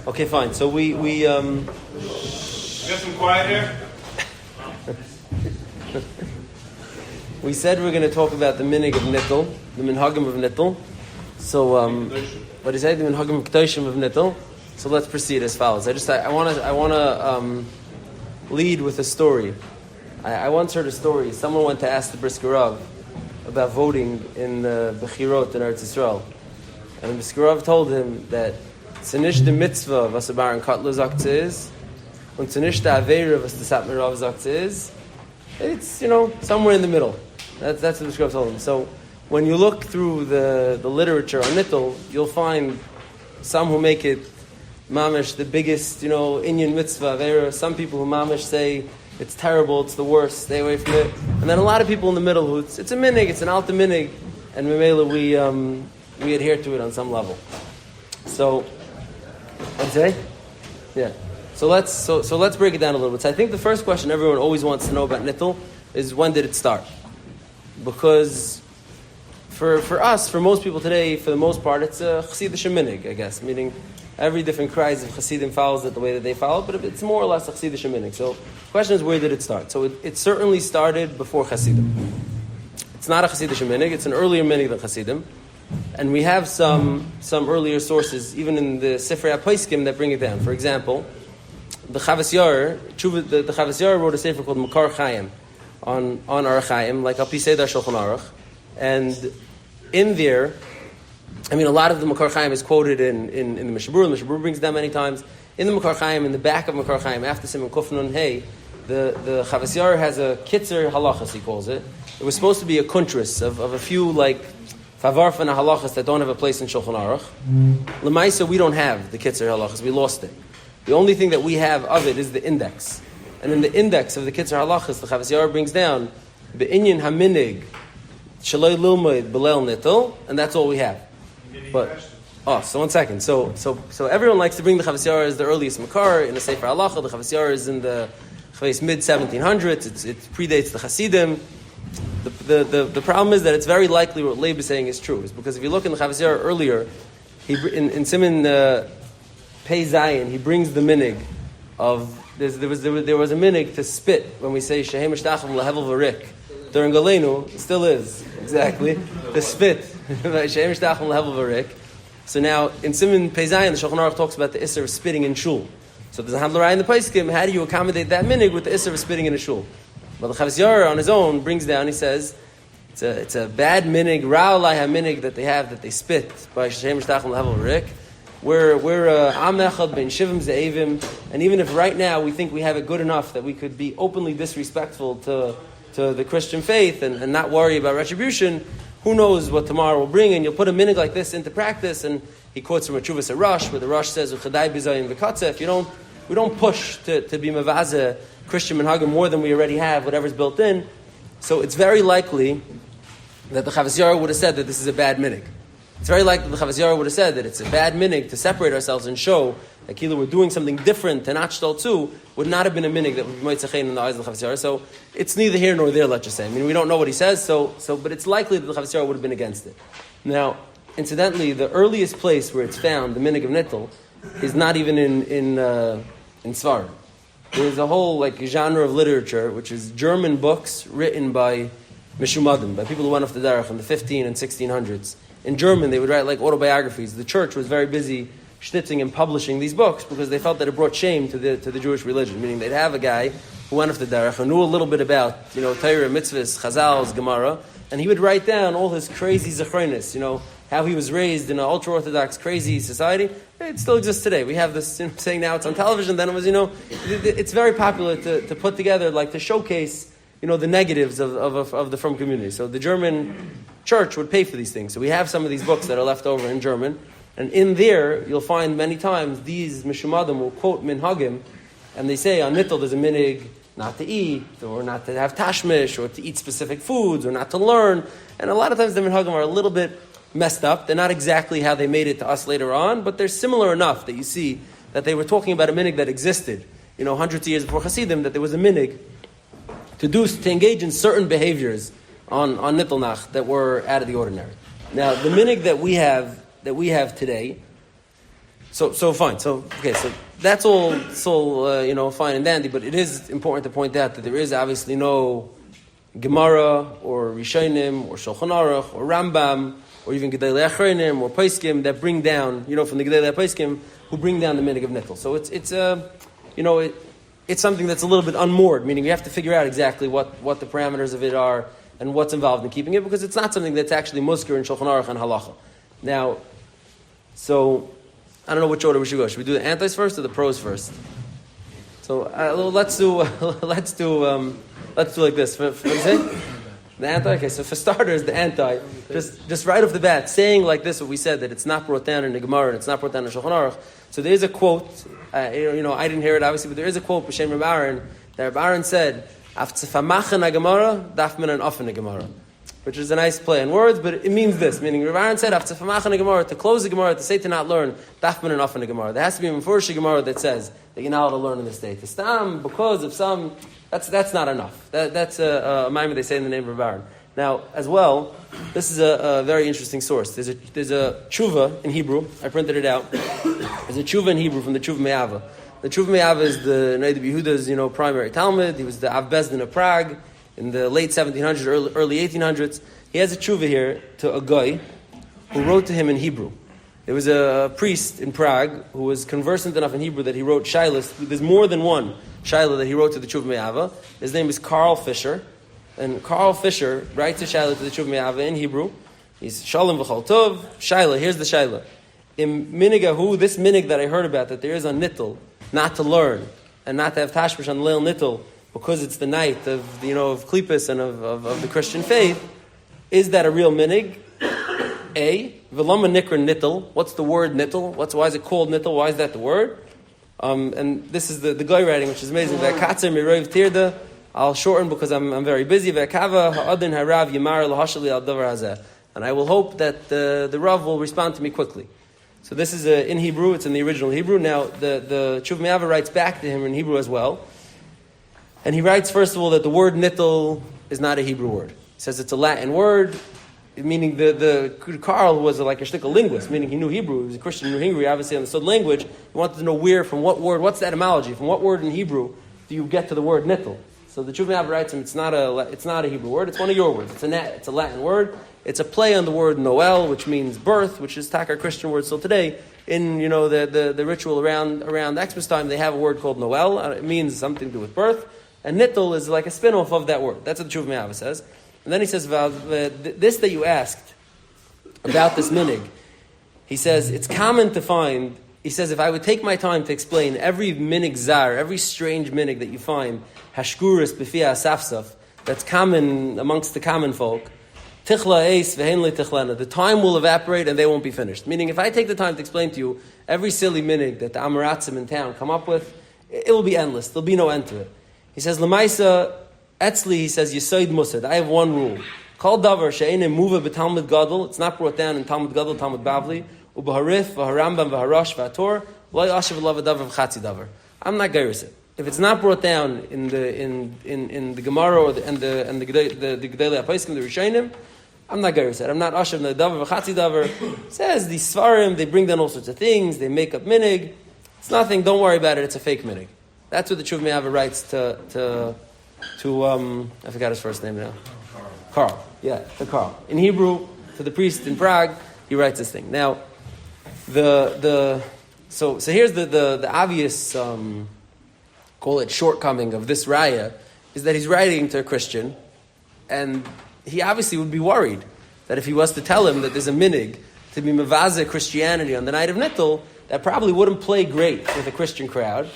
Okay, fine. So we Get some quiet here. we said we're going to talk about the minhag of Nittel, the minhagim of Nittel. So what is it? The minhagim of Nittel. So let's proceed as follows. I want to lead with a story. I once heard a story. Someone went to ask the Brisker Rav about voting in the Bechirot in Eretz Yisrael, and the Brisker Rav told him that zunish the mitzvah was the Baron Kotler sagt is, und zunish the aveira was the Satmar Rav sagt is. It's somewhere in the middle. That's what the Brisker Rav told him. So when you look through the literature on Nittel, you'll find some who make it mamish the biggest Inyan mitzvah aveira. Some people who mamish say it's terrible, it's the worst, stay away from it. And then a lot of people in the middle who it's a minhag, it's an alta minhag, and memela we adhere to it on some level. So, what'd you say? Yeah. So let's break it down a little bit. So I think the first question everyone always wants to know about Nittel is, when did it start? Because for us, for most people today, for the most part, it's a chassidish minhag, I guess, meaning every different cries of Chassidim follows it the way that they follow, but it's more or less a chassidish minhag. So the question is, where did it start? So it certainly started before Chassidim. It's not a chassidish minhag; it's an earlier minhag than Chassidim, and we have some earlier sources, even in the Sifrei HaPoskim, that bring it down. For example, the Chavas Yair, the Chavas Yair wrote a sefer called Makar Chaim on Arach Chaim, like Al Pi Seder Shulchan Aruch, and in there, a lot of the Makar Chaim is quoted in the Mishabur. The Mishabur brings it down many times. In the Makar Chaim, in the back of Makar Chaim, after Simon Kuf Nun Hey, the Chavas Yair has a kitzer halachas, he calls it. It was supposed to be a kuntris of a few favarfana halachas that don't have a place in Shulchan Aruch. L'maisa, we don't have the kitzer halachas. We lost it. The only thing that we have of it is the index. And in the index of the kitzer halachas, the Chavas Yair brings down be'inyan haminig shaloi lilmoid belel nittel, and that's all we have. So 1 second. So everyone likes to bring the Chavas Yair as the earliest Makar in the Sefer Halacha. The Chavas Yair is in the mid 1700s. It predates the Hasidim. The problem is that it's very likely what Leib is saying is true. Is because if you look in the Chavas Yair earlier, in Siman Pei Zayin, he brings the minhag of there was a minhag to spit when we say Shehem Mishtachim Lahevel Varik during Galenu. It still is exactly the spit. So now in Siman Pei Zayin, the Shulchan Aruch talks about the isser of spitting in shul. So there's a Hamlarai in the Poskim. How do you accommodate that minhag with the isser of spitting in a shul? Well, the Chavas Yair on his own brings down. He says it's a bad minhag, ra'olai ha-minhag that they have, that they spit by Shem Shtachim Level Rik. We're am echad ben shivim ze'evim, and even if right now we think we have it good enough that we could be openly disrespectful to the Christian faith and not worry about retribution, who knows what tomorrow will bring? And you'll put a minhag like this into practice. And he quotes from a Chuvas Rush, where the Rush says, "Uchadai b'zayin v'katzef." We don't push to be mavaza Christian minhagim more than we already have, whatever's built in. So it's very likely that the Chavas Yair would have said that this is a bad minhag. It's very likely the Chavas Yair would have said that it's a bad minhag to separate ourselves and show that we're doing something different to not too would not have been a minhag that would be moitzachein in the eyes of the Chavas Yair. So it's neither here nor there, let's just say. We don't know what he says, but it's likely that the Chavas Yair would have been against it. Now, incidentally, the earliest place where it's found, the minhag of Nittel, is not even in Svar. There's a whole genre of literature, which is German books written by Mishumadim, by people who went off the derech in the 15 and 1600s. In German, they would write autobiographies. The church was very busy shtitzing and publishing these books because they felt that it brought shame to the Jewish religion. Meaning they'd have a guy who went off the derech, who knew a little bit about Torah, mitzvahs, chazals, Gemara, and he would write down all his crazy zechronis, how he was raised in an ultra-Orthodox, crazy society. It still exists today. We have this saying now it's on television. Then it was, it's very popular to put together, to showcase, the negatives of the frum community. So the German church would pay for these things. So we have some of these books that are left over in German. And in there, you'll find many times these Mishumadim will quote minhagim, and they say on Nittel there's a minhag not to eat, or not to have tashmish, or to eat specific foods, or not to learn. And a lot of times the minhagim are a little bit messed up. They're not exactly how they made it to us later on, but they're similar enough that you see that they were talking about a minhag that existed, hundreds of years before Hasidim, that there was a minhag to engage in certain behaviors on Nittel Nacht that were out of the ordinary. Now, the minhag that we have today, So fine. So that's all fine and dandy. But it is important to point out that there is obviously no Gemara or Rishonim or Shulchan Aruch or Rambam or even Gedolei Achronim or Poskim that bring down, from the Gedolei Poskim who bring down the minhag of Nittel. So it's something that's a little bit unmoored, meaning you have to figure out exactly what the parameters of it are and what's involved in keeping it, because it's not something that's actually muskar in Shulchan Aruch and Halacha. Now, so I don't know which order we should go. Should we do the antis first or the pros first? So let's do like this. What do you say? The anti. Okay, so for starters, the anti. Just right off the bat, saying like this, what we said, that it's not brought down in the Gemara and it's not brought down in Shulchan Aruch. So there is a quote. I didn't hear it obviously, but there is a quote b'shem Reb Aaron that Reb Aaron said, "Aftzefamachan Gemara, dafmen an ofen Gemara," which is a nice play on words, but it means this. Meaning, Reb Aaron said, "Aftzefamachan Gemara," to close the Gemara, to say to not learn, dafmen an ofen Gemara. There has to be a Mefurish Gemara that says that you're not allowed to learn in this state. The stam, because of some, that's not enough. That's a maimah they say in the name of Reb Aaron. Now, as well, this is a very interesting source. There's a tshuva in Hebrew. I printed it out. There's a tshuva in Hebrew from the Tshuva Me'ava. The Tshuva Me'ava is the Noda B'Yehuda's primary Talmud. He was the Av Bezdin of Prague in the late 1700s, early 1800s. He has a tshuva here to a guy who wrote to him in Hebrew. There was a priest in Prague who was conversant enough in Hebrew that he wrote Shilas. There's more than one Shilah that he wrote to the Tshuva Me'ava. His name is Carl Fisher. And Carl Fisher writes a Shilah to the Tshuva Me'ava in Hebrew. He's Shalom v'chol tov. Shilah, here's the Shilah. In minigahu, this minig that I heard about, that there is on Nittel, not to learn, and not to have tashmish on Leil Nittel, because it's the night of Klippas and of the Christian faith, is that a real minig? A. V'lama nikra Nittel. What's the word Nittel? Why is it called Nittel? Why is that the word? And this is the guy writing, which is amazing. V'akatzer miroiv tirda. I'll shorten because I'm very busy. V'akava ha'adin harav yimar lahashali al davar hazeh. And I will hope that the Rav will respond to me quickly. So this is in Hebrew. It's in the original Hebrew. Now, the Tshuva Me'ava writes back to him in Hebrew as well. And he writes, first of all, that the word nittel is not a Hebrew word. He says it's a Latin word, meaning the Carl was like a shtickle linguist, meaning he knew Hebrew. He was a Christian, he knew Hebrew, he obviously understood language. He wanted to know from what word, what's the etymology, from what word in Hebrew do you get to the word nittel? So the Tshuva Me'ava writes him, it's not a Hebrew word, it's one of your words. It's a Latin word. It's a play on the word Noel, which means birth, which is our Christian word still today. In the ritual around Xmas time, they have a word called Noel. It means something to do with birth. And nittel is like a spin-off of that word. That's what the Tshuva Me'ava says. And then he says, this that you asked about this minig, he says, it's common to find, he says, if I would take my time to explain every minig zar, every strange minig that you find, hashkuris b'fia asafsaf, that's common amongst the common folk, tichla eis v'hen tichlana, the time will evaporate and they won't be finished. Meaning, if I take the time to explain to you every silly minig that the Amaratzim in town come up with, it will be endless. There'll be no end to it. He says, Lamaisa, Etzli, he says, Yisoid Musad, I have one rule. Kol davar she'enim muva b'Talmud Gadol, it's not brought down in Talmud Gadol, Talmud Bavli, u'b'harif, v'harambam, v'harash, v'ator, loy ashav v'lav davar v'chatzi davar. I'm not geiris it. If it's not brought down in the Gemara or the Gedolei HaPoskim, the Rishonim, I'm not geiris it. I'm not ashav davar v'chatzi davar. Says the Svarim, they bring down all sorts of things, they make up minig. It's nothing, don't worry about it, it's a fake minig. That's what the Tshuva Me'ava writes to I forgot his first name now. Carl. Yeah, to Carl. In Hebrew, to the priest in Prague, he writes this thing. Now, so here's the obvious call it shortcoming of this raya, is that he's writing to a Christian, and he obviously would be worried that if he was to tell him that there's a minig to be mevazeh Christianity on the night of Nittel, that probably wouldn't play great with a Christian crowd.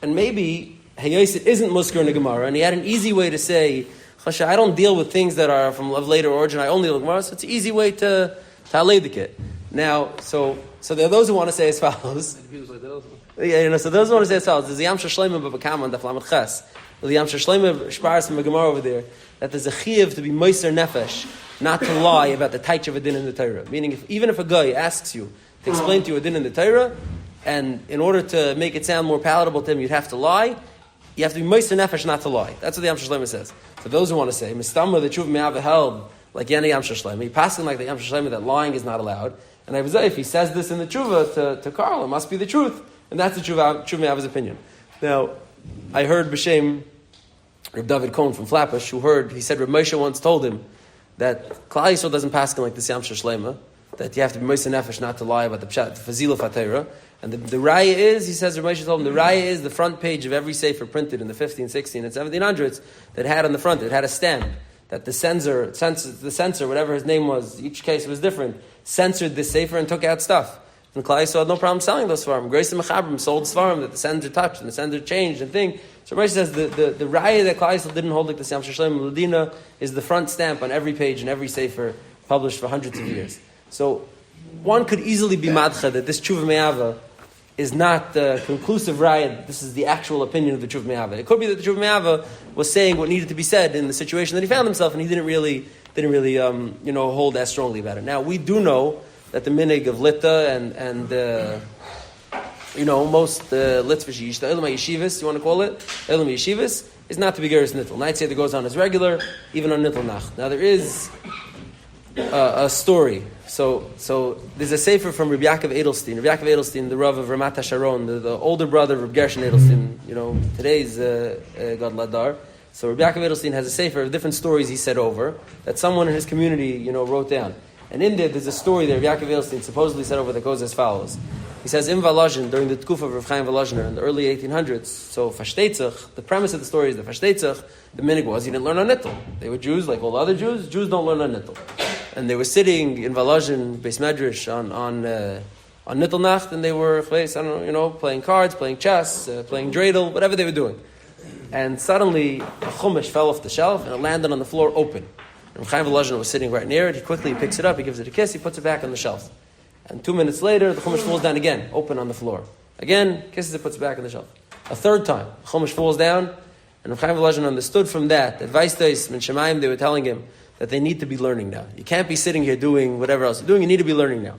And maybe Hayosit isn't muskar in the Gemara, and he had an easy way to say, Chasha, I don't deal with things that are of later origin, I only deal with Gemara, so it's an easy way to aleidikit. Now, so there are those who want to say as follows. So those who want to say as follows, there's the Yam Shashleimah Babakam on the Flamet Ches, the Yam Shashleimah Shparas from the Gemara over there, that there's a chiyuv to be moiser nefesh, not to lie about the taich of a din in the Torah. Meaning, even if a guy asks you to explain to you a din in the Torah, and in order to make it sound more palatable to him, you'd have to lie. You have to be moiser nefesh not to lie. That's what the Yam Shashleimah says. For those who want to say, Mistama, the Tshuva Me'ava held, like Yana Yam Shashleimah, he passed like the Yam Shashleimah that lying is not allowed. And I was if he says this in the tshuva to Carl, it must be the truth. And that's the tshuva Me'ava's opinion. Now, I heard B'Shem Reb David Cohen from Flatbush, he said Reb Moshe once told him that Klal Yisrael doesn't paskin like the Siyam Shlema, that you have to be Moshe Nefesh not to lie about the Pshat, the Fazil of HaTorah. And the raya is, he says, Reb Moshe told him, the raya is the front page of every sefer printed in the 15, 16, and 1700s that had on the front, it had a stamp that the censor, whatever his name was, each case was different, censored this sefer and took out stuff. And Klal Yisrael had no problem selling those svarim. Grace and Mechabrim sold svarim that the censor touched and the censor changed and thing. So Rashi says the raya that Klal Yisrael didn't hold like the Siyam Shlema Ladina is the front stamp on every page and every sefer published for hundreds of years. So one could easily be madcha that this Tshuva Me'ava is not the conclusive raya. This is the actual opinion of the Tshuva Me'ava. It could be that the Tshuva Me'ava was saying what needed to be said in the situation that he found himself, and he didn't really hold as strongly about it. Now we do know that the minig of Litta and most Litzvish, the Ilma Yeshivas, you want to call it, Ilma Yeshivas, is not to be Geras Nittel. Night Seder goes on as regular, even on Nittel Nacht. Now there is a story. So there's a sefer from Rabbi Yaakov Edelstein. Rabbi Yaakov Edelstein, the Rav of Ramat HaSharon, the older brother of Rabbi Gershon Edelstein, today's God Ladar. So Rabbi Yaakov Edelstein has a sefer of different stories he said over that someone in his community, wrote down. And in there's a story that Rabbi Yaakov Edelstein supposedly said over that goes as follows. He says, in Volozhin, during the Tkuf of Rav Chaim Volozhiner in the early 1800s, so Fashtetzach, the premise of the story is that Fashtetzach, the minig was, he didn't learn on Nittel. They were Jews, like all the other Jews. Jews don't learn on Nittel. And they were sitting in Volozhin, Beis Medrash, on Nittel Nacht, and they were, playing cards, playing chess, playing dreidel, whatever they were doing. And suddenly, a chumash fell off the shelf, and it landed on the floor open. And Chaim Volozhiner was sitting right near it. He quickly picks it up, he gives it a kiss, he puts it back on the shelf. And 2 minutes later, the chumash falls down again, open on the floor. Again, kisses it, puts it back on the shelf. A third time, the chumash falls down, and Chaim Volozhiner understood from that Vaistais Min Shemayim, they were telling him that they need to be learning now. You can't be sitting here doing whatever else you're doing, you need to be learning now.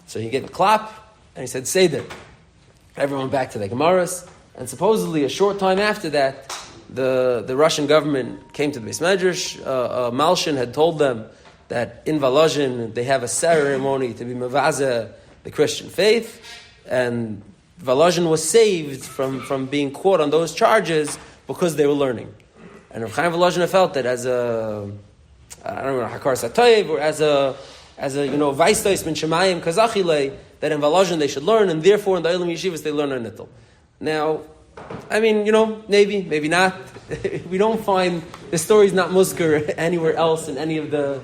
So he gave a clap, and he said, Seder. Everyone back to the Gemaras, and supposedly a short time after that, the Russian government came to the Beis Medrash. Malshin had told them that in Volozhin they have a ceremony to be mevazeh the Christian faith, and Volozhin was saved from being caught on those charges because they were learning. And Rav Chaim Volozhiner felt that as a Hakar Satoyev, or as a Vaistais Min Shemayim Kazachile, that in Volozhin they should learn, and therefore in the Eilim Yeshivas they learn on Nittel. Now, maybe not. We don't find the story's not musker anywhere else in any of the.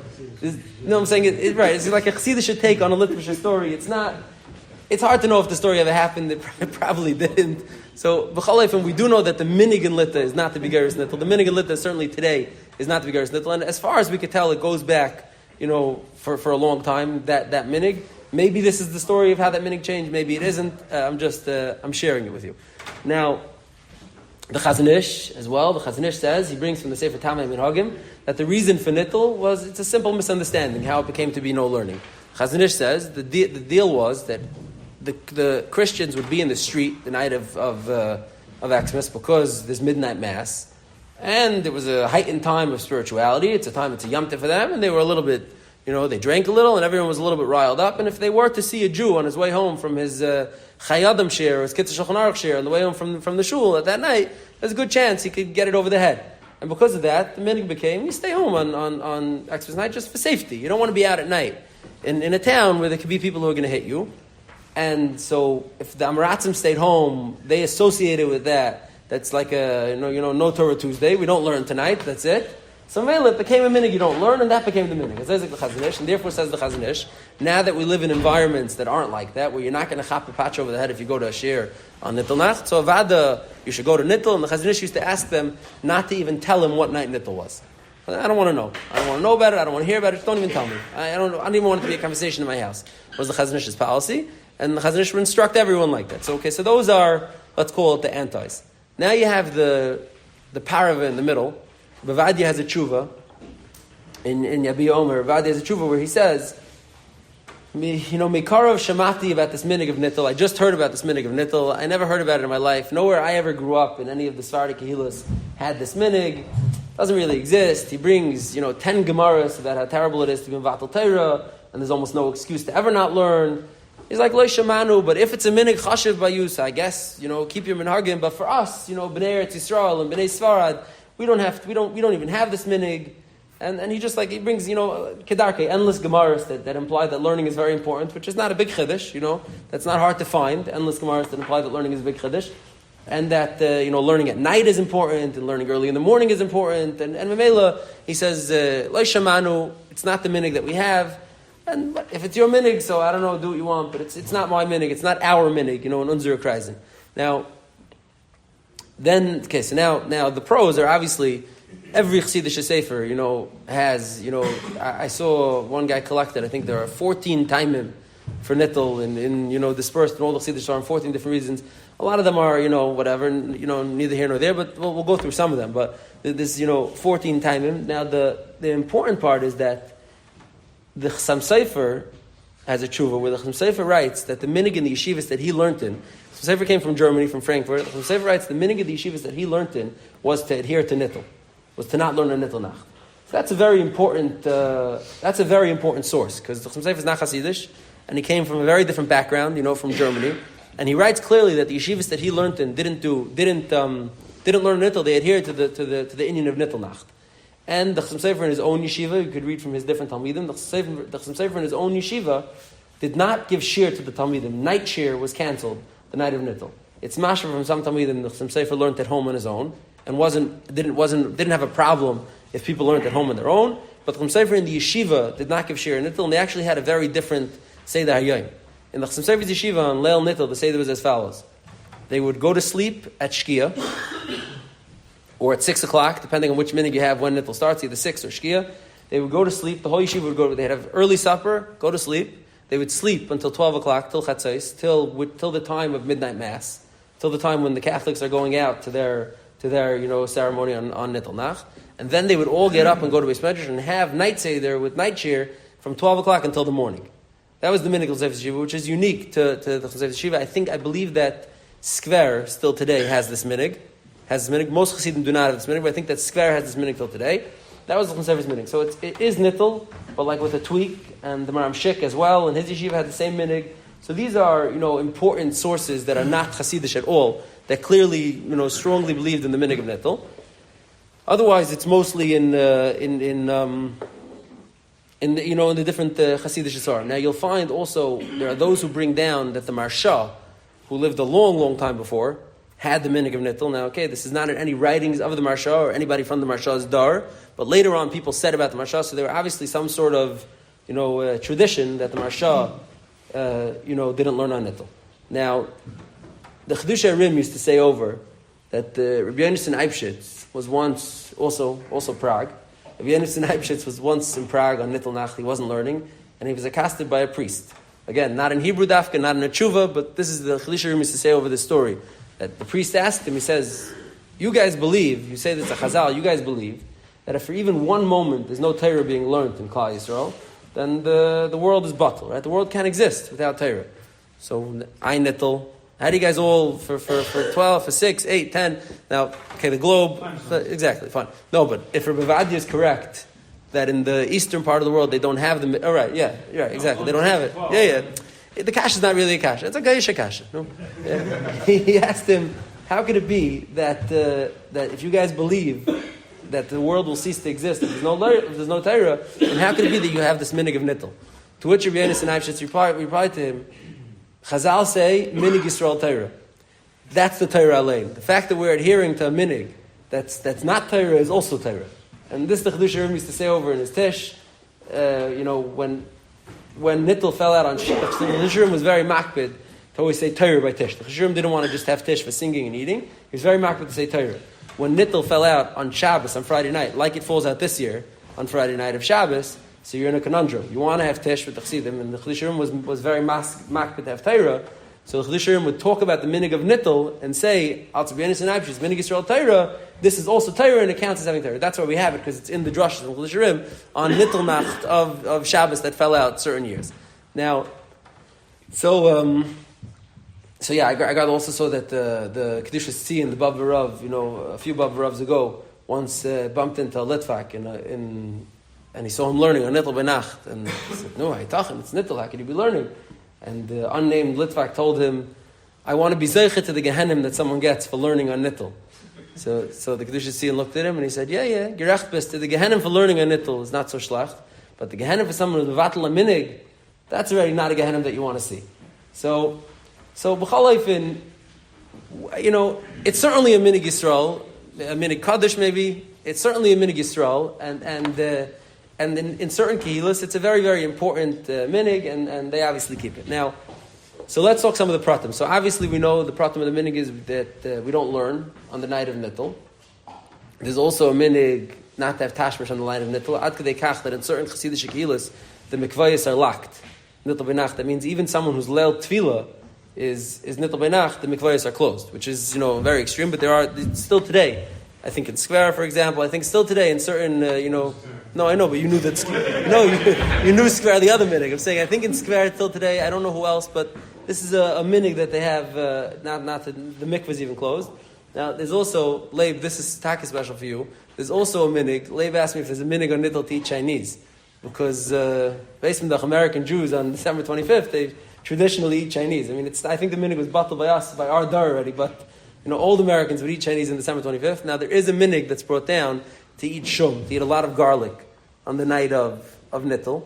What I'm saying? Right. It's like a Chassidish take on a Litvish story. It's not. It's hard to know if the story ever happened. It probably didn't. So, b'chalefim, we do know that the minig in Litta is not to be Geras Nittel. The minig in Litta certainly today is not to be Geras Nittel. And as far as we could tell, it goes back, for a long time. That minig. Maybe this is the story of how that minig changed. Maybe it isn't. I'm sharing it with you. Now, the Chazon Ish as well. The Chazon Ish says, he brings from the Sefer Tamei minhagim, that the reason for Nittel was, it's a simple misunderstanding, how it became to be no learning. Chazon Ish says, the deal was that the Christians would be in the street the night of Xmas because there's midnight mass, and it was a heightened time of spirituality. It's a Yom Tov for them, and they were a little bit, they drank a little, and everyone was a little bit riled up. And if they were to see a Jew on his way home from his Chayadim share or his Kitzur Shulchan Aruch share on the way home from the shul at that night, there's a good chance he could get it over the head. And because of that, the minig became, you stay home on Xmas night just for safety. You don't want to be out at night in a town where there could be people who are going to hit you. And so if the Amaratzim stayed home, they associated with that. That's like no Torah Tuesday. We don't learn tonight. That's it. So it became a minig you don't learn, and that became the minig. It says like the Chazon Ish, and therefore says the Chazon Ish, now that we live in environments that aren't like that, where you're not going to chap a patch over the head if you go to a shir on Nittel Nacht, so Avada, you should go to Nittel, and the Chazon Ish used to ask them not to even tell him what night Nittel was. I don't want to know. I don't want to know about it. I don't want to hear about it. Just don't even tell me. I don't even want it to be a conversation in my house. Was the Chazon Ish's policy, and the Chazon Ish would instruct everyone like that. So those are, let's call it the antis. Now you have the parava in the middle. Bavadia has a tshuva in Yabi Omer. Bavadia has a tshuva where he says, Mikarov Shamati about this minig of Nittel. I just heard about this minig of Nittel. I never heard about it in my life. Nowhere I ever grew up in any of the Sephardic Kehilas had this minig. Doesn't really exist. He brings, 10 Gemaras about how terrible it is to be in Vatal Torah, and there's almost no excuse to ever not learn. He's like, Lo shamanu, but if it's a minig chashiv bayus, I guess, keep your minhagim. But for us, Bnei Eretz Yisrael and Bnei Sfarad, we don't even have this minig. And he just he brings, kedarke, endless gemaras that imply that learning is very important, which is not a big chiddush, that's not hard to find, endless gemaras that imply that learning is a big chiddush. And that, learning at night is important, and learning early in the morning is important. And Mamela, he says, Lo shamanu, it's not the minig that we have. And if it's your minig, so I don't know, do what you want, but it's not my minig, it's not our minig, in Unzur Kreisen. Now, so now the pros are obviously, every Chassidish Sefer, has, I saw one guy collected, I think there are 14 taimim for Nittel, and dispersed in all the Chassidish are in 14 different reasons. A lot of them are, whatever, neither here nor there, but we'll go through some of them. But this, 14 taimim. Now, the important part is that the Chassam Sofer has a tshuva where the Chassam Sofer writes that the minig in the yeshivas that he learned in, Chassam Sofer came from Germany, from Frankfurt. The Chassam Sofer writes the minig of the yeshivas that he learned in was to adhere to Nittel, was to not learn a Nittel Nacht. So that's a very important source, because the Chassam Sofer is not Hasidish, and he came from a very different background, from Germany, and he writes clearly that the yeshivas that he learned in didn't learn Nittel, they adhered to the Indian of Nittel Nacht. And the Chassam Sofer in his own yeshiva, you could read from his different Talmidim, the Chassam Sofer in his own yeshiva did not give shir to the Talmidim. Night shir was cancelled the night of Nittel. It's mashma from some Talmidim the Chassam Sofer learned at home on his own, and didn't have a problem if people learned at home on their own. But the Chassam Sofer in the yeshiva did not give shir in Nittel, and they actually had a very different Seder Hayom. In the Chassam Sofer's yeshiva on Leil Nittel, the Seder was as follows. They would go to sleep at Shkia, or at 6 o'clock, depending on which minute you have when Nittel starts, either 6 or Shkia. They would go to sleep, the whole yeshiva they'd have early supper, go to sleep. They would sleep until 12 o'clock, till Chatzos, till the time of midnight mass, till the time when the Catholics are going out to their ceremony on Nittel Nacht. And then they would all get up and go to Beis Medrash and have night Seder with night cheer from 12 o'clock until the morning. That was the minhag of Chassam Sofer Yeshiva, which is unique to the Chassam Sofer Yeshiva. I believe that Skver still today has this minhag. Most Chassidim do not have this minhag, but I think that Skver has this minhag till today. That was the Chassam Sofer's minhag. So it is Nittel, but with a tweak, and the Maram Shik as well, and his yeshiva had the same minhag. So these are, important sources that are not Chassidish at all, that clearly, strongly believed in the minhag of Nittel. Otherwise, it's mostly in the different Chassidish Yisrael. Now you'll find also there are those who bring down that the Marsha, who lived a long, long time before, had the minhag of Nittel. Now, this is not in any writings of the Marsha or anybody from the Marsha's dar, but later on people said about the Marsha, so there were obviously some sort of, tradition that the Marsha, didn't learn on Nittel. Now, the Chiddushei Rim used to say over that Rabbi Yonason Eibshitz was once, also Prague, Rabbi Yonason Eibshitz was once in Prague on Nittel Nacht, he wasn't learning, and he was accosted by a priest. Again, not in Hebrew dafka, not in a tshuva, but this is the Chiddushei Rim used to say over this story. That the priest asked him, he says, you guys believe, you say this a Chazal, you guys believe, that if for even one moment there's no Torah being learned in Klal Yisrael, then the world is batal, right? The world can't exist without Torah. So, I Nittel, how do you guys all, for 12, for 6, 8, 10, now, the globe, exactly, fine. No, but if Rabbi Vadia is correct, that in the eastern part of the world they don't have the, all right, yeah, you're right, exactly, they don't have it. Yeah. The kasha is not really a kasha. It's a gaisha kasha. No? Yeah. He asked him, how could it be that if you guys believe that the world will cease to exist, if there's no Torah, then how could it be that you have this minhag of Nittel? To which Rabbi Yonason Eibshitz replied to him, Chazal say, minhag Yisrael Torah. That's the Torah alein. The fact that we're adhering to a minhag that's not Torah is also Torah. And this the Chiddushei Rim used to say over in his tish, when Nittel fell out on Shik, the Chiddushei Rim was very makbid to always say Torah by Tish. The Chiddushei Rim didn't want to just have Tish for singing and eating. He was very makbid to say Torah. When Nittel fell out on Shabbos, on Friday night, like it falls out this year, on Friday night of Shabbos, so you're in a conundrum. You want to have Tish with the Chassidim, and the Chiddushei Rim was very makbid to have Torah. So the Chiddushei Rim would talk about the minhag of Nittel and say, Al Tzvi Yonason Eibshitz, minhag Yisrael Torah, this is also Torah and it counts as having Torah. That's why we have it, because it's in the drushes of the Chiddushei Rim on Nittel Nacht of Shabbos that fell out certain years. Now, I got also so that the Kedushas Tzii and the Bab V'Rav, a few Bab V'Ravs ago, once bumped into a Litvak in he saw him learning on Nittel Nacht, and he said, "No, it's Nittel. How could you be learning?" And the unnamed Litvak told him, "I want to be zeicha to the Gehenim that someone gets for learning on Nittel." So the Kedushas Sion looked at him and he said, "Yeah, gerecht bist to the Gehenim for learning on Nittel is not so schlecht, but the Gehenim for someone who's mevatel a minig, that's already not a Gehenim that you want to see." So b'chal oifin, it's certainly a minig Yisrael, a minig Kaddish maybe. It's certainly a minig Yisrael, and in certain kehillas, it's a very, very important minig, and they obviously keep it. Now, so let's talk some of the pratim. So obviously we know the pratim of the minig is that we don't learn on the night of Nittel. There's also a minig not to have tashmish on the night of Nittel. Ad kadei kach that in certain chassidish kehillas, the mikvayos are locked. Nittel B'Nacht, that means even someone who's leil tefillah is Nittel B'Nacht, the mikvayos are closed, which is, very extreme, but there are, still today, I think in Skver, for example, I think still today in certain, no, I know, but you knew that, you knew Skver, the other minig. I'm saying, I think in Skver still today, I don't know who else, but this is a minig that they have, not the mikvah is even closed. Now, there's also, Leib, this is taka special for you, there's also a minig, Leib asked me if there's a minig on Nittel to eat Chinese, because, based on the American Jews on December 25th, they traditionally eat Chinese. I mean, I think the minig was bottled by us, by our dar already, but, old Americans would eat Chinese on December 25th. Now, there is a minig that's brought down to eat shum, to eat a lot of garlic on the night of Nittel.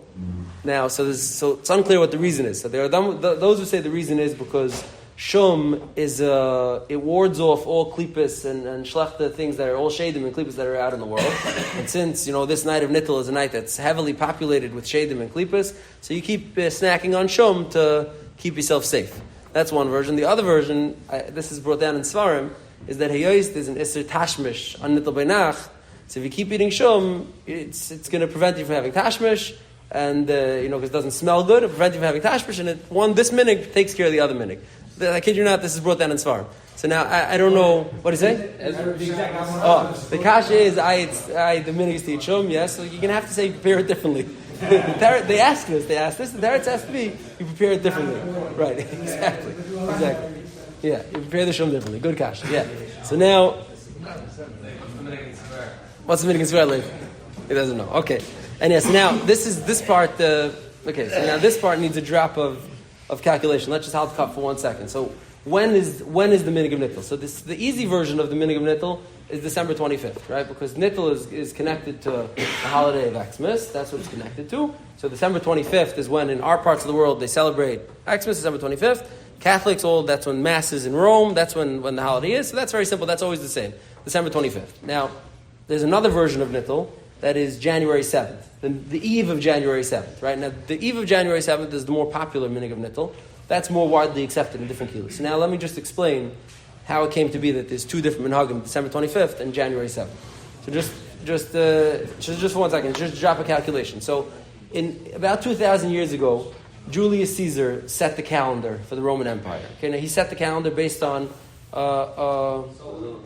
Now, so it's unclear what the reason is. So there are those who say the reason is because shum is, it wards off all klippus and shlechta things that are all shadim and klippus that are out in the world. And since, this night of Nittel is a night that's heavily populated with shadim and klippus, so you keep snacking on shum to keep yourself safe. That's one version. The other version, this is brought down in Svarim, is that Hayoist is an Isser Tashmish on Nittel B'Nacht. So if you keep eating shum, it's going to prevent you from having Tashmish, and, because it doesn't smell good, it prevents you from having Tashmish, and this minig takes care of the other minig. I kid you not, this is brought down in Svarim. So now, I don't know, what is it? The kasha is, the minig is to eat shum, yes, so you're going to have to say prepare it differently. They asked this. The Teretz has to be, you prepare it differently. Right, exactly. Yeah, you prepare the shum differently. Good kash. Yeah. So now, what's the minig in Sver? He doesn't know. Okay. And yes, now, this part, so now this part needs a drop of calculation. Let's just hold the cup for 1 second. So when is the minig of Nittel? So the easy version of the minig of Nittel is December 25th, right? Because Nittel is connected to the holiday of Xmas. That's what it's connected to. So December 25th is when in our parts of the world they celebrate Xmas, December 25th. Catholics, that's when Mass is in Rome. That's when the holiday is. So that's very simple. That's always the same. December 25th. Now, there's another version of Nittel that is January 7th. The eve of January 7th, right? Now, the eve of January 7th is the more popular minig of Nittel. That's more widely accepted in different kilos. So now let me just explain how it came to be that there's two different minhagim, December 25th and January 7th. So just for 1 second, just drop a calculation. So in about 2,000 years ago, Julius Caesar set the calendar for the Roman Empire. Okay, now he set the calendar based on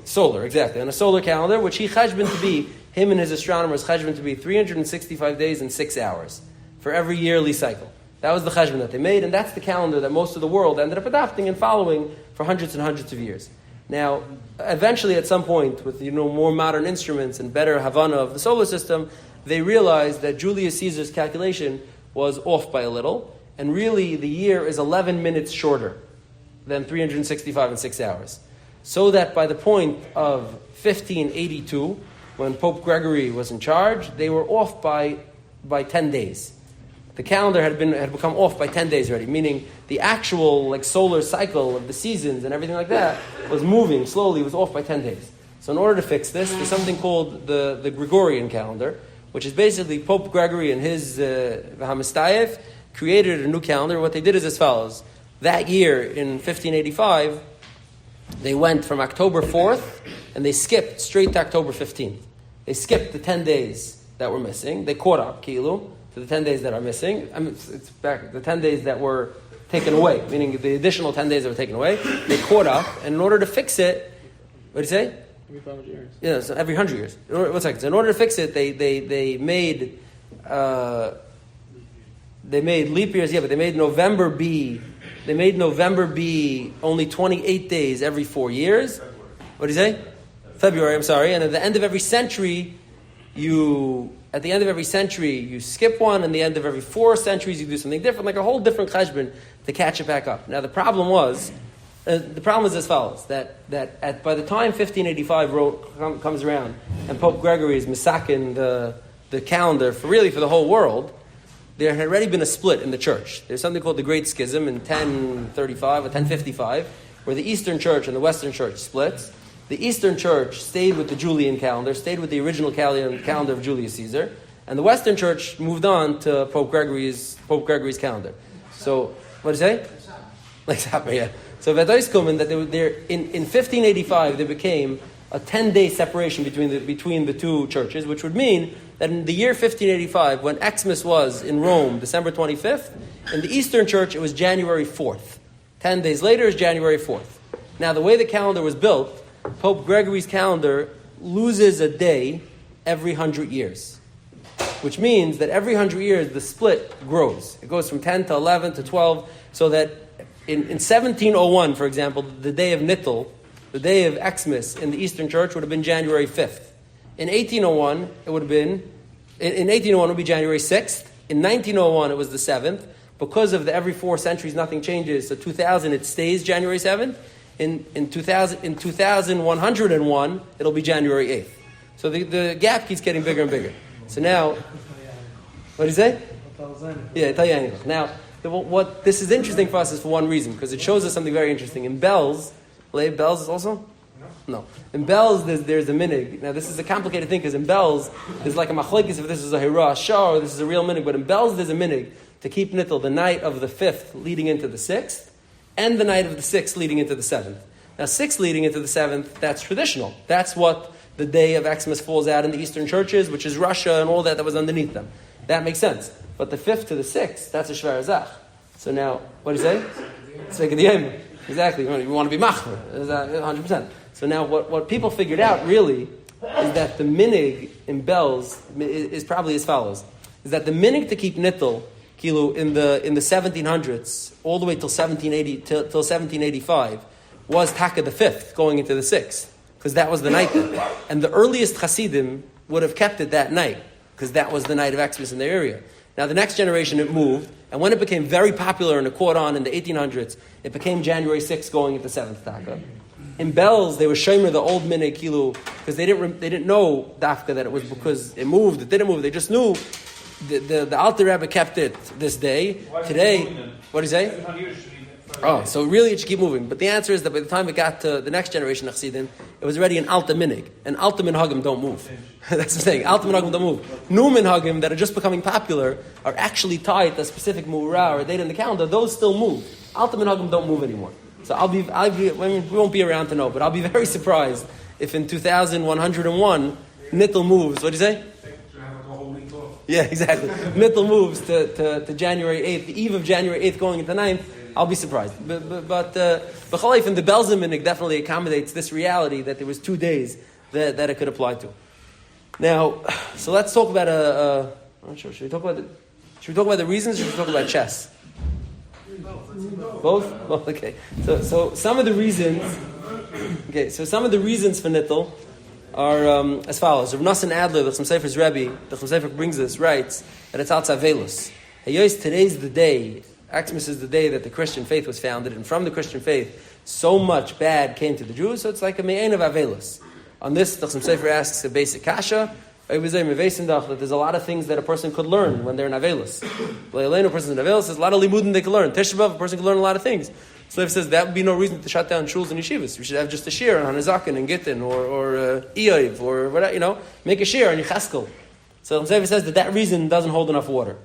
solar, exactly, on a solar calendar, which he cheshbon to be, him and his astronomers cheshbon to be 365 days and 6 hours for every yearly cycle. That was the cheshbon that they made, and that's the calendar that most of the world ended up adopting and following for hundreds and hundreds of years. Now, eventually at some point, with more modern instruments and better Havana of the solar system, they realized that Julius Caesar's calculation was off by a little, and really the year is 11 minutes shorter than 365 and 6 hours. So that by the point of 1582, when Pope Gregory was in charge, they were off by 10 days. The calendar had become off by 10 days already, meaning the actual solar cycle of the seasons and everything like that was moving slowly, was off by 10 days. So in order to fix this, there's something called the Gregorian calendar, which is basically Pope Gregory and his Vahamistayev created a new calendar. What they did is as follows. That year, in 1585, they went from October 4th, and they skipped straight to October 15th. They skipped the 10 days that were missing. They caught up, Kilu, to the 10 days that are missing. I mean, it's back, the 10 days that were taken away, meaning the additional 10 days that were taken away. They caught up, and in order to fix it, what did you say? Every 500 years. Yeah, so every 100 years. 1 second. So in order to fix it, they made leap years, but they made November be only 28 days every 4 years. What do you say? February, I'm sorry. And at the end of every century, you at the end of every century you skip one, and the end of every 4 centuries you do something different, like a whole different cheshbon to catch it back up. Now the problem is as follows: that by the time 1585 comes around and Pope Gregory is misakin the calendar for the whole world, there had already been a split in the church. There's something called the Great Schism in 1035 or 1055, where the Eastern Church and the Western Church splits. The Eastern Church stayed with the Julian calendar, stayed with the original calendar of Julius Caesar, and the Western Church moved on to Pope Gregory's calendar. So, what did you say? Like Zappa, yeah. So V'Adoiskumen, that in 1585 there became a 10-day separation between the two churches, which would mean that in the year 1585, when Xmas was in Rome, December 25th, in the Eastern Church it was January 4th. 10 days later is January 4th. Now the way the calendar was built, Pope Gregory's calendar loses a day every 100 years, which means that every 100 years the split grows. It goes from 10 to 11 to 12, so that in 1701, for example, the day of Nittel, the day of Xmas in the Eastern Church would have been January 5th. In 1801, it would be January 6th. In 1901, it was the 7th. Because of the every 4 centuries nothing changes, so 2000 it stays January 7th. In 2101, it'll be January 8th. So the gap keeps getting bigger and bigger. So now, what do you say? Yeah, Italiano. Now, what this is interesting for us is for one reason, because it shows us something very interesting. In Bells is also? No. In Bells, there's a minig. Now, this is a complicated thing, because in Bells, there's like a machlekes if this is a hira shah or this is a real minig. But in Bells, there's a minig to keep Nittel the night of the 5th leading into the 6th, and the night of the 6th leading into the 7th. Now, 6th leading into the 7th, that's traditional. That's what the day of Xmas falls out in the Eastern churches, which is Russia and all that was underneath them. That makes sense. But the 5th to the 6th, that's a shvar zach. So now, what do you say? Tzvek Diyem. Exactly. You want to be machmer. 100%. So now what people figured out really is that the minig in Bells is probably as follows. Is that the minig to keep Nittel in the 1700s all the way till 1785 was Taka the 5th going into the 6th, because that was the night then. And the earliest Hasidim would have kept it that night, because that was the night of Xmas in their area. Now the next generation it moved, and when it became very popular and it caught on in the 1800s, it became January 6th going into 7th Taka. In Bells, they were shomer the old minig because they didn't know dafka that it was because it moved. It didn't move. They just knew the Alter Rebbe kept it this day. Today, what do you say? Oh, so really it should keep moving. But the answer is that by the time it got to the next generation of Chassidim, it was already an Alta Minig. And Alta Minhagim don't move. That's what I'm saying. Alta Minhagim don't move. New Minhagim that are just becoming popular are actually tied to a specific Mu'ra or a date in the calendar. Those still move. Alta Minhagim don't move anymore. So I mean, we won't be around to know, but I'll be very surprised if in 2101 Nittel moves. What do you say? Yeah, exactly. Nittel moves to January 8th, the eve of January 8th going into 9th. I'll be surprised. But B'chalaif and the Belziminik definitely accommodates this reality that there was 2 days that it could apply to. Now, so let's talk about I'm not sure. Should we talk about the reasons, or should we talk about chess? Both? Oh, okay. So some of the reasons. Okay, so some of the reasons for Nittel are as follows. Rav Nosson Adler, the Chassam Sofer's Rebbe, the Chassam Sofer brings this, writes that it's Alts Avelus. Today's the day. Xmas is the day that the Christian faith was founded, and from the Christian faith, so much bad came to the Jews. So it's like a me'ain of Avelus. On this, the Chassam Sofer asks a basic kasha. That there's a lot of things that a person could learn when they're in Avelus. A person in Avelus, there's a lot of limudim they can learn. Tisha B'Av, a person can learn a lot of things. So he says that would be no reason to shut down shuls and yeshivas. We should have just a shir on Hanazakin and Gittin or Eiv or whatever, make a shir on Yecheskel. So the Chassam Sofer says that reason doesn't hold enough water.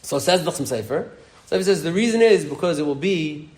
So says the Chassam Sofer. So he says the reason is because it will be,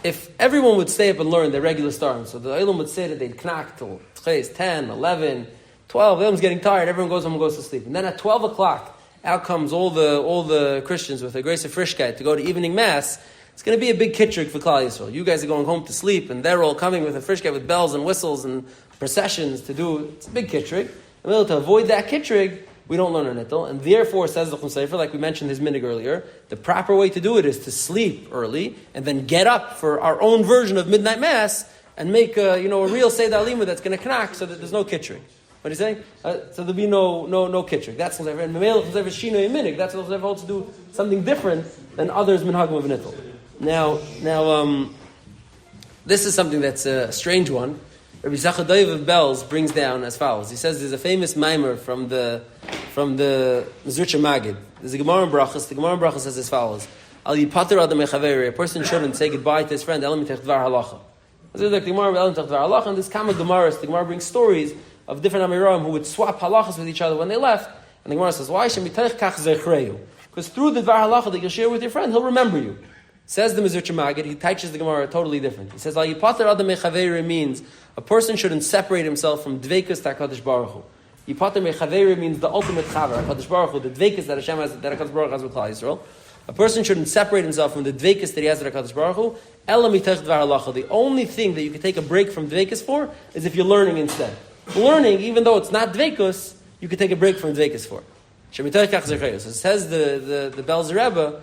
if everyone would stay up and learn their regular stars, so the Eilim would say that they'd knack till 10, 11, 12, everyone's getting tired, everyone goes home and goes to sleep. And then at 12 o'clock, out comes all the Christians with a grace of Frischkeit to go to evening mass. It's going to be a big kitrig for Klal Yisrael. You guys are going home to sleep, and they're all coming with a Frischkeit with bells and whistles and processions to do. It's a big kitrig. And to avoid that kitrig, we don't learn a Nittel. And therefore, says the Chassam Sofer, like we mentioned his minig earlier, the proper way to do it is to sleep early and then get up for our own version of midnight mass and make a real Seder Alima that's going to knack so that there's no kitrig. What are you saying? So there'll be no kitchik. That's what and Mamela Chazayv Shino Yeminig. That's what Chazayv holds to do something different than others minhagim of Nittel. Now, this is something that's a strange one. Rabbi Zachariah of Bells brings down as follows. He says there's a famous mimer from the Mezritcha Magid. There's a Gemara in Brachas. The Gemara in Brachas says as follows: Al yipater adam mechaveri. A person shouldn't say goodbye to his friend. Elam mitech dvar halacha. This is like the Gemara elam mitech dvar halacha. And this Kama Gemaras, the Gemara brings stories of different Amiram who would swap halachas with each other when they left. And the Gemara says, why? Because through the dvar halacha that you'll share with your friend, he'll remember you. Says the Mezritcha Magid, he teaches the Gemara totally different. He says, Al yipater adam mechaveri means a person shouldn't separate himself from dveikus to HaKadosh Baruch Hu. Yipater mechaveri means the ultimate chaver, HaKadosh Baruch Hu, the dveikus that Hashem has, that HaKadosh Baruch Hu has with Klal Yisrael. A person shouldn't separate himself from the dveikus that he has with HaKadosh Baruch Hu. Ela mitech dvar halacha. The only thing that you can take a break from dveikus for is if you're learning instead. Learning, even though it's not dveikus, you can take a break from dveikus for. So it says the Belzer Rebbe,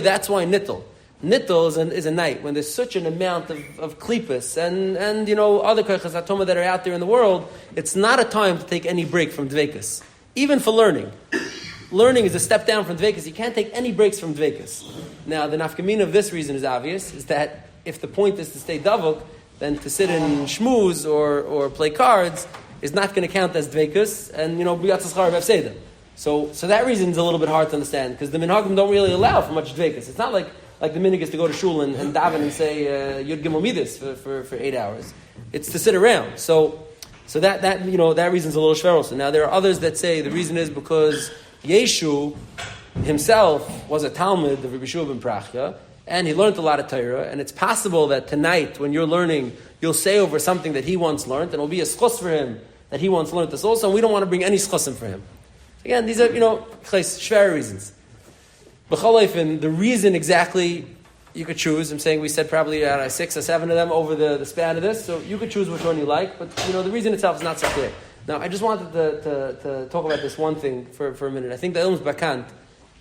that's why Nittel. Nittel is a night when there's such an amount of klipas and other koichas atoma that are out there in the world. It's not a time to take any break from dveikus, even for learning. Learning is a step down from dveikus. You can't take any breaks from dveikus. Now, the nafkamina of this reason is obvious: is that if the point is to stay davuk, then to sit in shmooze or play cards is not going to count as dveikus, and biyatzas charav efseidim. So that reason is a little bit hard to understand because the minhagim don't really allow for much dveikus. It's not like the minhag is to go to shul and daven and say Yud Gimel Midas for 8 hours. It's to sit around. So that reason's a little shveral. So now there are others that say the reason is because Yeshu himself was a Talmud of Rabbi Shua ben Prachya, and he learned a lot of Torah, and it's possible that tonight when you're learning, you'll say over something that he once learned, and it'll be a schos for him that he once learned this also, and we don't want to bring any schosim for him. Again, these are, shver reasons. The reason exactly you could choose, I'm saying we said probably 6 or 7 of them over the span of this, so you could choose which one you like, but the reason itself is not so clear. Now, I just wanted to talk about this one thing for a minute. I think the ilm's bakant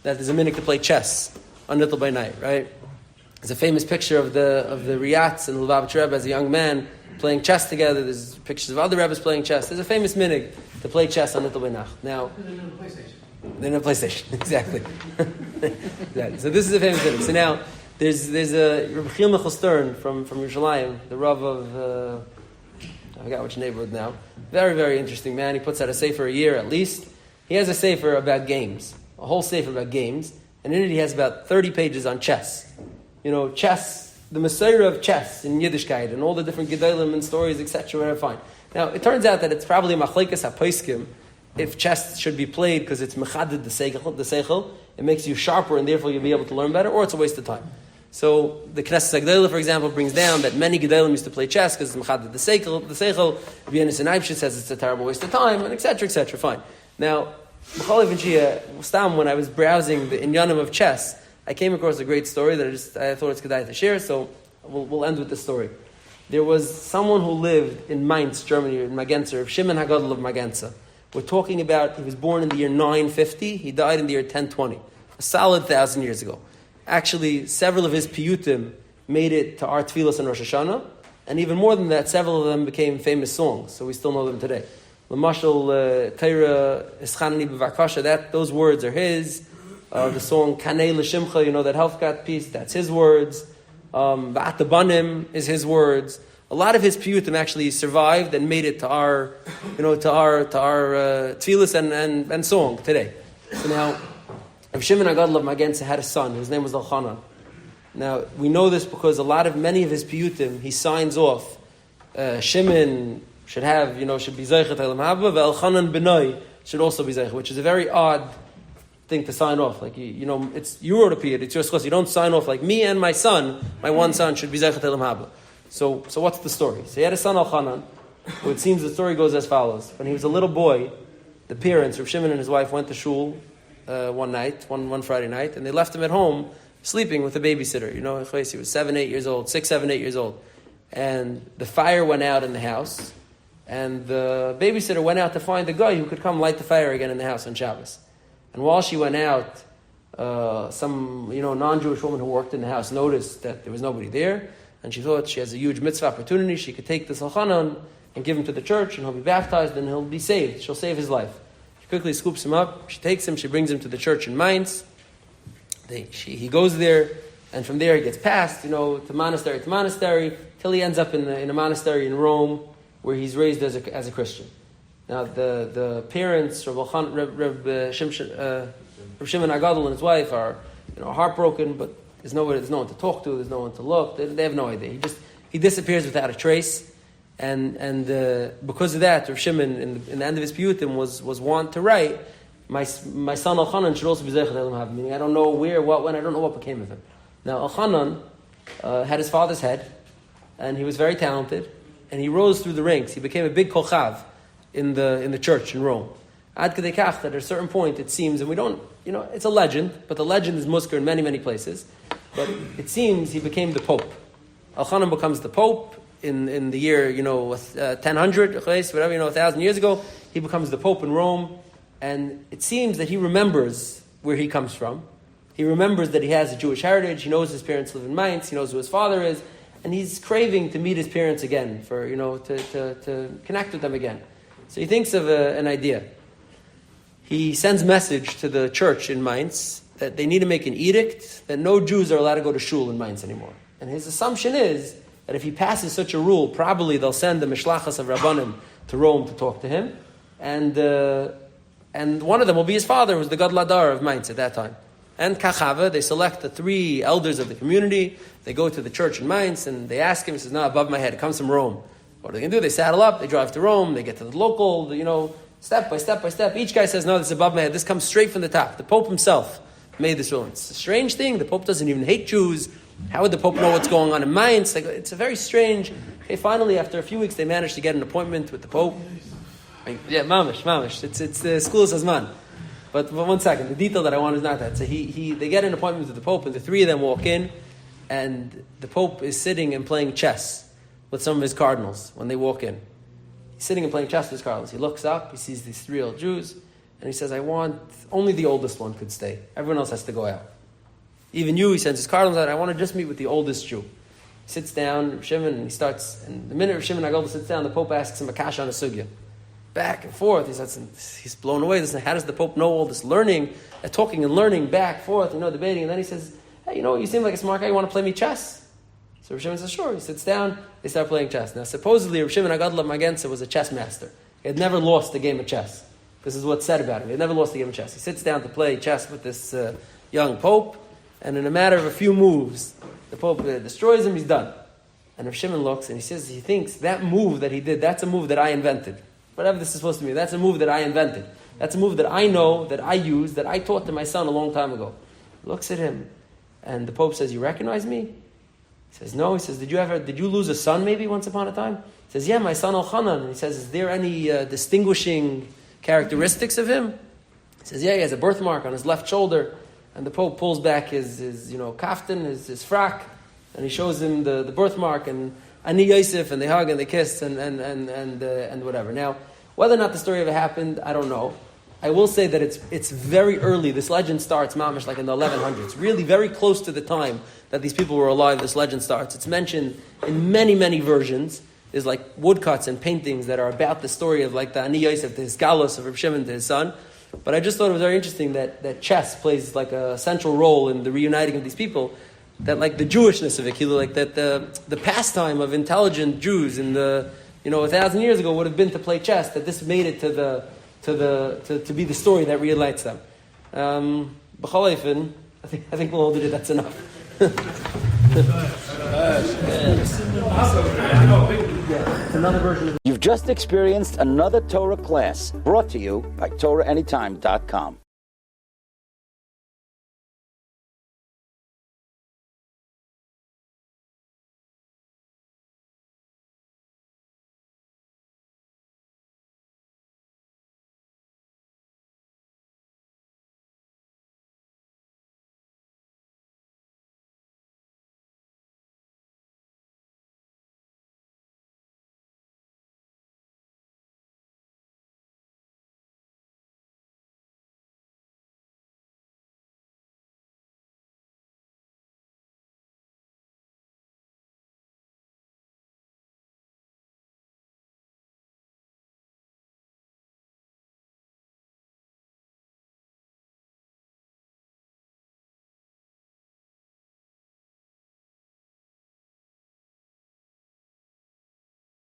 that there's a minute to play chess on Nittel by night, right? There's a famous picture of the Riyats and the Lubavitch Rebbe as a young man playing chess together. There's pictures of other Rebbes playing chess. There's a famous minhag to play chess on Nittel by Nacht. Now, they're in a PlayStation, exactly. Exactly. So this is a famous minhag. So now, there's a Rabbi Chil Michal Stern from Yerushalayim, the Rav of I forgot which neighborhood now. Very, very interesting man. He puts out a sefer a year at least. He has a sefer about games, a whole sefer about games, and in it he has about 30 pages on chess. Chess, the Messiah of chess in Yiddishkeit, and all the different gedolim and stories, etc. Whatever. Fine. Now it turns out that it's probably machlekes hapoiskim if chess should be played because it's mechaded the seichel, it makes you sharper and therefore you'll be able to learn better, or it's a waste of time. So the Knesset Gedolah, for example, brings down that many Gedolim used to play chess because it's mechaded the seichel. Vienna and Eibshit says it's a terrible waste of time, and etc. etc. Fine. Now, Stam, when I was browsing the inyanim of chess, I came across a great story that I thought it's kedai to share. So we'll end with this story. There was someone who lived in Mainz, Germany, in Magenza, Shimon HaGadol of Magenza. We're talking about he was born in the year 950. He died in the year 1020, a solid 1,000 years ago. Actually, several of his piyutim made it to our tefillas and Rosh Hashanah, and even more than that, several of them became famous songs, so we still know them today. L'mashal, Teira, Eschanani B'vakasha, those words are his. The song Kanei L'Shimcha, that Helfgat piece, that's his words. Ba'at Banim is his words. A lot of his piyutim actually survived and made it to our tefillas and song today. So now, Rav Shimon HaGadol of Magenza had a son. His name was Elchanan. Now, we know this because many of his piyutim, he signs off. Shimon should be Zeichet Elam Haba, but Elchanan B'nai should also be Zeichet, which is a very odd thing to sign off. Like, it's you wrote a piyut, it's your schos. You don't sign off like me and my son, my one son, should be Zeichet Elam Haba. So what's the story? So he had a son Elchanan, who it seems the story goes as follows. When he was a little boy, the parents, Rav Shimon and his wife, went to shul one Friday night, and they left him at home sleeping with a babysitter. He was 7, 8 years old, 6, 7, 8 years old. And the fire went out in the house, and the babysitter went out to find a guy who could come light the fire again in the house on Shabbos. And while she went out, some non-Jewish woman who worked in the house noticed that there was nobody there, and she thought she has a huge mitzvah opportunity. She could take this Elchanan and give him to the church, and he'll be baptized, and he'll be saved. She'll save his life. She quickly scoops him up. She takes him. She brings him to the church in Mainz. He goes there, and from there he gets passed, to monastery, till he ends up in a monastery in Rome, where he's raised as a Christian. Now the parents, Reb Shimon Agadol and his wife, are heartbroken, but there's no one to talk to, there's no one to look. They have no idea. He disappears without a trace, and because of that, Reb Shimon in the end of his piyutim was wont to write, my son Elchanan should also be Zeichet Elam Hav, meaning I don't know where, what, when, I don't know what became of him. Now Elchanan had his father's head, and he was very talented, and he rose through the ranks. He became a big kochav in the church in Rome. Ad kedei kach that at a certain point it seems, and we don't, it's a legend, but the legend is muskar in many, many places. But it seems he became the Pope. Elchanan becomes the Pope in the year, 1000, whatever, 1,000 years ago. He becomes the Pope in Rome, and it seems that he remembers where he comes from. He remembers that he has a Jewish heritage. He knows his parents live in Mainz. He knows who his father is, and he's craving to meet his parents again, for to connect with them again. So he thinks of an idea. He sends a message to the church in Mainz that they need to make an edict that no Jews are allowed to go to shul in Mainz anymore. And his assumption is that if he passes such a rule, probably they'll send the mishlachas of Rabbanim to Rome to talk to him, and one of them will be his father, who was the Gadol Hadar of Mainz at that time. And Kachava, they select the 3 elders of the community. They go to the church in Mainz, and they ask him. He says, "No, above my head. It comes from Rome." What are they going to do? They saddle up. They drive to Rome. They get to the local. Step by step by step. Each guy says, "No, this is above my head. This comes straight from the top." The Pope himself made this ruling. It's a strange thing. The Pope doesn't even hate Jews. How would the Pope know what's going on in Mainz? It's a very strange. Okay, finally, after a few weeks, they managed to get an appointment with the Pope. Yeah, mamish. It's the school says man. But 1 second, the detail that I want is not that. So they get an appointment with the Pope, and the 3 of them walk in, and the Pope is sitting and playing chess with some of his cardinals when they walk in. He's sitting and playing chess with his cardinals. He looks up, he sees these 3 old Jews, and he says, only the oldest one could stay. Everyone else has to go out. Even you, he sends his cardinals out, I want to just meet with the oldest Jew. He sits down, Shimon, and he starts, and the minute Shimon Agol sits down, the Pope asks him a kasha on a sugya. Back and forth, he's blown away. How does the Pope know all this learning, talking and learning, back, forth, debating, and then he says, "Hey, you seem like a smart guy, you want to play me chess?" So Rav Shimon says, "Sure." He sits down, they start playing chess. Now, supposedly, Rav Shimon Agadol Magensa was a chess master. He had never lost a game of chess. This is what's said about him. He had never lost a game of chess. He sits down to play chess with this young Pope, and in a matter of a few moves, the Pope destroys him, he's done. And Rav Shimon looks, and he thinks, that move that he did, that's a move that I invented. Whatever this is supposed to mean, that's a move that I invented. That's a move that I know, that I use, that I taught to my son a long time ago. He looks at him, and the Pope says, "You recognize me?" He says, "No." He says, "Did you lose a son maybe once upon a time?" He says, "Yeah, my son Elchanan." And he says, "Is there any distinguishing characteristics of him?" He says, "Yeah, he has a birthmark on his left shoulder." And the Pope pulls back his kaftan, his frock, and he shows him the birthmark, and Ani Yosef, and they hug and they kiss and whatever. Now, whether or not the story ever happened, I don't know. I will say that it's very early. This legend starts, mamish, like in the 1100s. Really very close to the time that these people were alive, this legend starts. It's mentioned in many, many versions. There's like woodcuts and paintings that are about the story of like the Ani Yosef, the Galos of Reb Shimon to his son. But I just thought it was very interesting that chess plays like a central role in the reuniting of these people. That like the Jewishness of it, like that the pastime of intelligent Jews in the 1,000 years ago would have been to play chess. That this made it to be the story that reunites them. B'chol ofen, I think we'll hold it. That's enough. It's another version of. You've just experienced another Torah class brought to you by TorahAnytime.com.